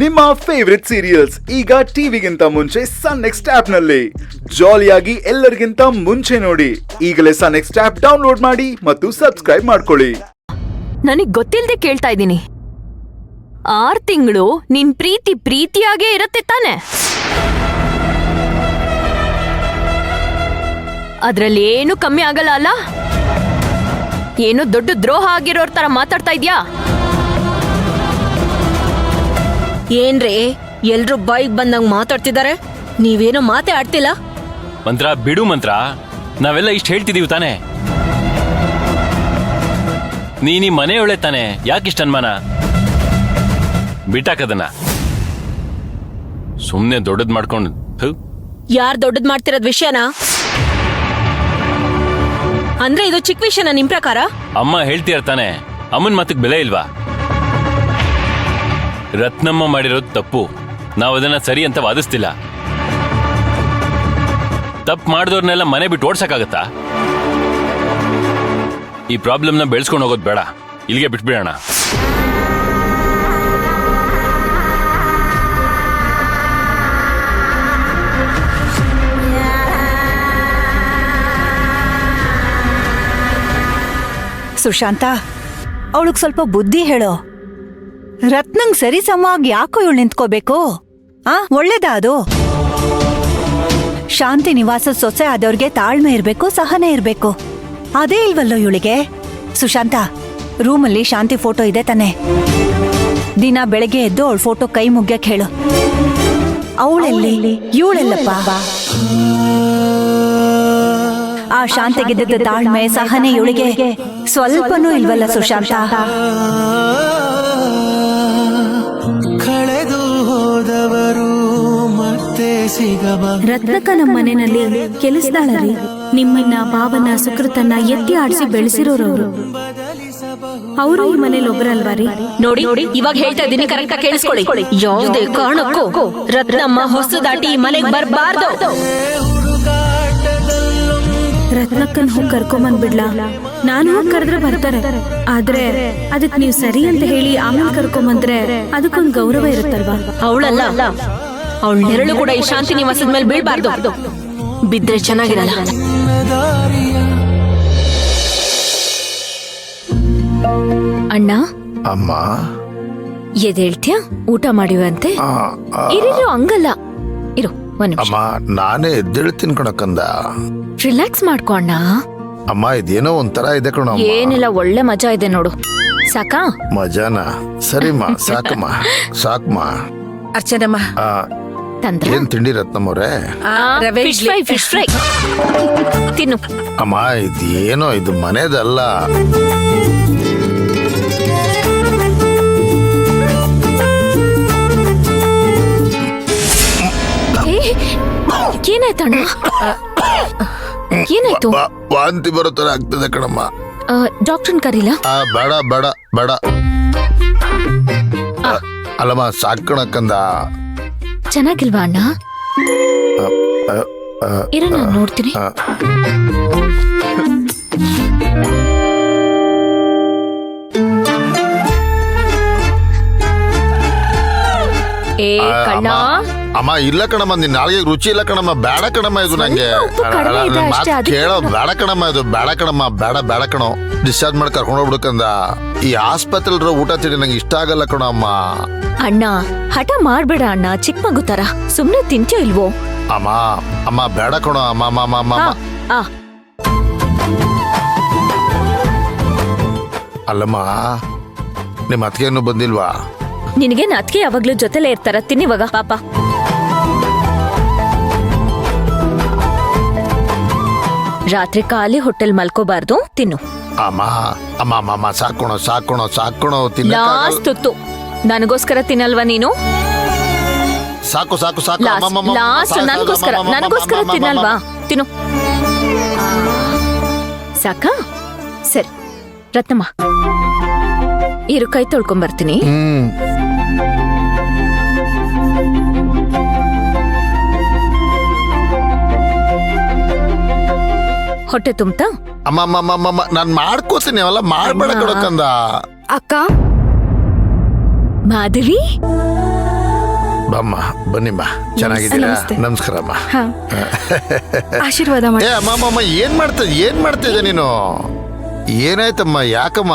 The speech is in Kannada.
ನಿಮ್ಮ ಫೇವರಿಟ್ ಸೀರಿಯಲ್ಸ್ ಈಗ ಟಿವಿಗಿಂತ ಮುಂಚೆ ಸನ್ ನೆಕ್ಸ್ಟ್ ಆಪ್ ನಲ್ಲಿ ಜಾಲಿಯಾಗಿ ಎಲ್ಲರಿಗಿಂತ ಮುಂಚೆ ನೋಡಿ. ಈಗಲೇ ಸನ್ ನೆಕ್ಸ್ಟ್ ಆಪ್ ಡೌನ್ಲೋಡ್ ಮಾಡಿ ಮತ್ತು ಸಬ್ಸ್ಕ್ರೈಬ್ ಮಾಡ್ಕೊಳ್ಳಿ. ನನಗ್ ಗೊತ್ತಿಲ್ದೆ ಕೇಳ್ತಾ ಇದ್ದೀನಿ, 6 ತಿಂಗಳು ನಿನ್ ಪ್ರೀತಿಯಾಗೇ ಇರುತ್ತೆ ತಾನೆ? ಅದ್ರಲ್ಲಿ ಏನು ಕಮ್ಮಿ ಆಗಲ್ಲ ಅಲ್ಲ? ಏನು ದೊಡ್ಡ ದ್ರೋಹ ಆಗಿರೋರ್ ತರ ಮಾತಾಡ್ತಾ ಇದ್ಯಾ? ಏನ್ರಿ ಎಲ್ರು ಬೈಕ್ ಬಂದಂಗ್ ಮಾತಾಡ್ತಿದ್ದಾರೆ, ನೀವೇನೋ ಮಾತೇ ಆಡ್ತಿಲ್ಲ. ಮಂತ್ರ ಬಿಡು ಮಂತ್ರ, ನಾವೆಲ್ಲ ಇಷ್ಟ ಹೇಳ್ತಿದೀವಿ ತಾನೆ. ನೀ ಮನೆಯೊಳೆ ತಾನೆ, ಯಾಕಿಷ್ಟ ಅನ್ಮಾನ? ಬಿಟ್ಟಾಕದನ್ನ ಸುಮ್ನೆ ದೊಡ್ಡದ್ ಮಾಡ್ಕೊಂಡು. ಯಾರ್ ದೊಡ್ಡದ್ ಮಾಡ್ತಿರೋದ್ ವಿಷಯನ? ಅಂದ್ರೆ ಇದು ಚಿಕ್ಕ ವಿಷಯನ ನಿಮ್ ಪ್ರಕಾರ? ಅಮ್ಮ ಹೇಳ್ತಿರ್ತಾನೆ, ಅಮ್ಮನ್ ಮಾತಿಗೆ ಬೆಲೆ ಇಲ್ವಾ? ರತ್ನಮ್ಮ ಮಾಡಿರೋದು ತಪ್ಪು, ನಾವು ಅದನ್ನ ಸರಿ ಅಂತ ವಾದಿಸ್ತಿಲ್ಲ. ತಪ್ಪು ಮಾಡಿದವ್ರನ್ನೆಲ್ಲ ಮನೆ ಬಿಟ್ಟು ಓಡ್ಸಕ್ಕಾಗತ್ತಾ? ಈ ಪ್ರಾಬ್ಲಮ್ನ ಬೆಳೆಸ್ಕೊಂಡು ಹೋಗೋದು ಬೇಡ, ಇಲ್ಲಿಗೆ ಬಿಟ್ಬಿಡೋಣ. ಸುಶಾಂತ, ಅವಳಗ್ ಸ್ವಲ್ಪ ಬುದ್ಧಿ ಹೇಳೋ. ರತ್ನಂಗ್ ಸರಿ ಸಮಾಗಿ ಯಾಕೋ ಇವಳು ನಿಂತ್ಕೋಬೇಕು? ಒಳ್ಳೇದಾ ಅದು? ಶಾಂತಿ ನಿವಾಸದ ಸೊಸೆ ಆದವ್ರಿಗೆ ತಾಳ್ಮೆ ಇರ್ಬೇಕು, ಸಹನೆ ಇರ್ಬೇಕು. ಅದೇ ಇಲ್ವಲ್ಲೋ ಇವಳಿಗೆ? ಸುಶಾಂತ, ರೂಮಲ್ಲಿ ಶಾಂತಿ ಫೋಟೋ ಇದೆ ತಾನೆ? ದಿನ ಬೆಳಗ್ಗೆ ಎದ್ದು ಅವಳ ಫೋಟೋ ಕೈ ಮುಗ್ಯಕ್ ಹೇಳು. ಅವಳೆಲ್ಲಿ, ಇವಳೆಲ್ಲಪ್ಪ. ಆ ಶಾಂತಿಗಿದ್ದ ತಾಳ್ಮೆ ಸಹನೆ ಇವಳಿಗೆ ಸ್ವಲ್ಪನೂ ಇಲ್ವಲ್ಲ ಸುಶಾಂತ? ಕಳೆದು ಹೋದವರು ಮತ್ತೆ ರತ್ನಕ್ಕ ನಮ್ಮ ಮನೆಯಲ್ಲಿ ಕೆಲಸದಾಳರಿ. ನಿಮ್ಮನ್ನ ಭಾವನ ಸುಕೃತನ್ನ ಎತ್ತಿ ಆಡಿಸಿ ಬೆಳೆಸಿರೋರವ್ರು. ಅವರು ಈ ಮನೇಲಿ ಒಬ್ಬರಲ್ವಾರಿ. ನೋಡಿ ಇವಾಗ ಹೇಳ್ತಾ ಇದ್ದೀನಿ, ಕರೆಕ್ಟ್ ಆಗಿ ಕೇಳಿಸ್ಕೊಳ್ಳಿ. ಯಾವುದೇ ಕಾರಣಕ್ಕೂ ರತ್ನಮ್ಮ ಹೊಸ ದಾಟಿ ಈ ಮನೆಗೆ ಬರಬಾರ್ದು. ರತ್ನಕ್ಕನ್ ಹೋಗಿ ಕರ್ಕೊಂಬಂದ್ಬಿಡ್ಲಾ? ನಾನು ಹೋಗಿ ಕರೆದ್ರೆ ಬರ್ತಾರೆ. ಆದ್ರೆ ಅದಕ್ ನೀವ್ ಸರಿ ಅಂತ ಹೇಳಿ ಆಮೇಲೆ ಕರ್ಕೊಂಬಂದ್ರೆ ಅದಕ್ಕೊಂದ್ ಗೌರವ ಇರುತ್ತಲ್ವಾ? ಅವಳಲ್ಲ, ಅವಳ ನೆರಳು ಕೂಡ ಈ ಶಾಂತಿ ನಿವಾಸದ ಮೇಲೆ ಬೀಳ್ಬಾರ್ದು. ಬಿದ್ರೆ ಚೆನ್ನಾಗಿರಲ್ಲ. ಅಣ್ಣ, ಅಮ್ಮ ಎದೇಳ್ತ್ಯಾ? ಊಟ ಮಾಡಿವಂತೆ? ಇರೋ ಹಂಗಲ್ಲ, ಇರು ಒಂದ್ ನಿಮಿಷ. ಅಮ್ಮ, ನಾನೇ ಎದ್ದೇಳ್ತೀನಿ ಕಣಕ್ಕಂದ. ರಿಲ್ಯಾಕ್ಸ್ ಮಾಡ್ಕೊ ಅಣ್ಣ. ಅಮ್ಮ, ಇದೇನೋ ಒಂಥರ ಇದೆ ಕಣ. ಏನಿಲ್ಲ, ಒಳ್ಳೆ ಮಜಾ ಇದೆ ನೋಡು. ಸಾಕಾ? ಮಜಾನ? ಸರಿಮ್ಮ, ಸಾಕಮ್ಮ, ಸಾಕಮ್ಮ. ಅರ್ಚನಮ್ಮ, ತಂದ್ರ ಏನ್ ತಿಂಡಿ ರತ್ನಮ್ಮವ್ರೆ? ಫಿಶ್ ಫ್ರೈ ತಿನ್ನು. ಅಮ್ಮ, ಇದೇನೋ ಇದು ಮನೆದಲ್ಲ. ಏನಾಯ್ತಣ್ಣ? ಏನಾಯ್ತು? ವಾಂತಿ ಬರೋ ತರ ಆಗ್ತದೆ ಕಣಮ್ಮ. ಡಾಕ್ಟರ್ನ್ ಕರೀಲ? ಬೇಡ ಬೇಡ ಬೇಡ. ಅಲ್ಲಮ್ಮ, ಸಾಕಣಕ್ಕಂದ. ಚೆನ್ನಾಗಿಲ್ವಾ ಅಣ್ಣ? ಇರ, ನಾನು ನೋಡ್ತೀನಿ. ಏ ಕಣ್ಣ. ಅಮ್ಮ, ಇಲ್ಲ ಕಣಮ್ಮ, ನಿನ್ ನಾಳೆಗೆ ರುಚಿ ಇಲ್ಲ ಕಣಮ್ಮ. ಬೇಡ ಕಣಮ್ಮ, ಇದು ನಂಗೆ ಕೇಳೋ. ಬೇಡ ಕಣಮ್ಮ, ಇದು ಬೇಡ ಕಣಮ್ಮ. ಬೇಡ ಕಣೋ. ಡಿಸ್ಚಾರ್ಜ್ ಮಾಡಿ ಕರ್ಕೊಂಡು ಹೋಗ್ಬಿಡ್ಕಂದ. ಈ ಆಸ್ಪತ್ರೆ ಊಟ ತಿಂಡಿ ನಂಗೆ ಇಷ್ಟ ಆಗಲ್ಲ ಕಣೋ ಅಮ್ಮ. ಅಣ್ಣ, ಹಠ ಮಾಡ್ಬೇಡ ಅಣ್ಣ, ಚಿಕ್ಕ ಮಗು ತರ. ಸುಮ್ನೆ ತಿಂತ್ಯೋ ಇಲ್ವೋ? ಅಮ್ಮ ಬೇಡ ಕಣೋ ಅಮ್ಮ. ಅಲ್ಲಮ್ಮ, ನಿಮ್ ಅತ್ತಿಗೆಯನ್ನು ಬಂದಿಲ್ವಾ? ನಿನಗೇನು ಅತ್ತಿಗೆ ಯಾವಾಗ್ಲೂ ಜೊತೆಲೇ ಇರ್ತಾರ? ತಿನ್ನಿವಾಗ ಪಾಪ. ರಾತ್ರಿ ಖಾಲಿ ಹೊಟ್ಟೆಲ್ ಮಲ್ಕೋಬಾರ್ದು, ತಿನ್ನು. ಅಮ್ಮ ಸಾಕೋಣ. ಲಾಸ್ಟ್ ತುತ್ತು ನನಗೋಸ್ಕರ ತಿನ್ನಲ್ವಾ ನೀನು? ಸಾಕು. ಲಾಸ್ಟ್ ನನಗೋಸ್ಕರ ತಿನ್ನಲ್ವಾ? ತಿನ್ನು. ಸಾಕಾ? ಸರಿ ರತ್ನಮ್ಮ, ಇರು, ಕೈ ತೊಳ್ಕೊಂಬರ್ತೀನಿ. ಹೊಟ್ಟೆ ತುಂಬ್ತಾ? ಅಮ್ಮ ನಾನ್ ಮಾಡ್ಕೋತೀನಿ, ಅವೆಲ್ಲ ಮಾಡ್ಬೇಡ ಕಡಕಂದ. ಅಕ್ಕ ಮಾಧವಿ, ಬಮ್ಮ ಬನ್ನಿಮ್ಮ ಚೆನ್ನಾಗಿದ್ದೀರಾ ನಮಸ್ತೆ. ನಮಸ್ಕಾರಮ್ಮ ಹಾ ಆಶೀರ್ವಾದ ಏ ಮಾಡಿ. ಅಮ್ಮ ಏನ್ ಮಾಡ್ತಿದ್ದೆ ನೀನು ಏನಾಯ್ತಮ್ಮ ಯಾಕಮ್ಮ